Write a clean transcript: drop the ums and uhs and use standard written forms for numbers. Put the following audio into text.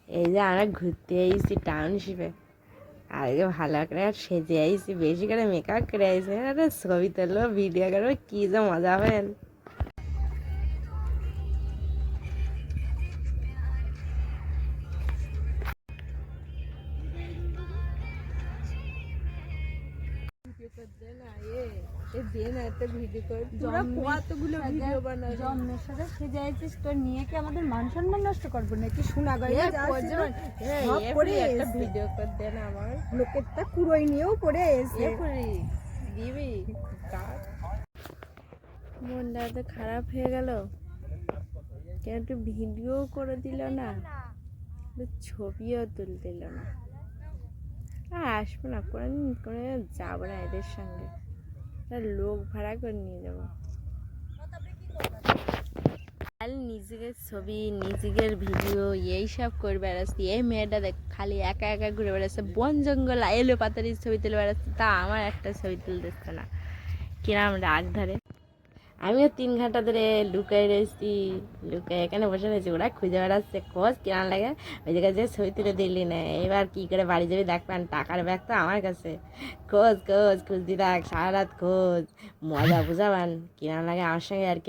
এই যে আমরা ঘুরতে এসেছি টাউনশিপে, আজকে ভালো করে সেজে আইসি, বেশি করে মেকআপ করে আইসি, আরে ছবি তুলবো, ভিডিও করবো, কি যে মজা হবেন। জন্মের সাথে সেজে আইছিস, তোর নিয়ে কি আমাদের মান সম্মান নষ্ট করবো নাকি? শোনা গেল ভিডিও করে দেন আমার লোকেরটা কুড়োই নিয়েও পড়ে এসে দিবি। মনটা তো খারাপ হয়ে গেল, কেন একটু ভিডিও করে দিল না, ছবিও তুলতে দিল না। আর আসবো না, কোনো যাবো না এদের সঙ্গে, লোক ভাড়া করে নিয়ে যাবো। খালি নিজেদের ছবি, নিজেদের ভিডিও এইসব করে বেড়াচ্ছি। এই মেয়েটা দেখ খালি একা একা ঘুরে বেড়াচ্ছে, বন জঙ্গল এলো পাতারির ছবি তুলে বেড়াচ্ছে, তা আমার একটা ছবি তুলতে দিচ্ছে না, কিরম রাগ ধরে। আমিও 3 ঘন্টা ধরে লুকাই রয়েছি, লুকাই এখানে বসে রয়েছি, ওরা খুঁজে বেড়াচ্ছে, খোঁজ কিরম লাগে। ওই জায়গায় যে ছবি তুলে দিলি না, এবার কি করে বাড়ি যাবি দেখবেন, টাকার ব্যাগ তো আমার কাছে, খোঁজ খোঁজ খুঁজতি থাক, সারা রাত খোঁজ, মজা বুঝাবান কিরম লাগে আমার সঙ্গে আর কি।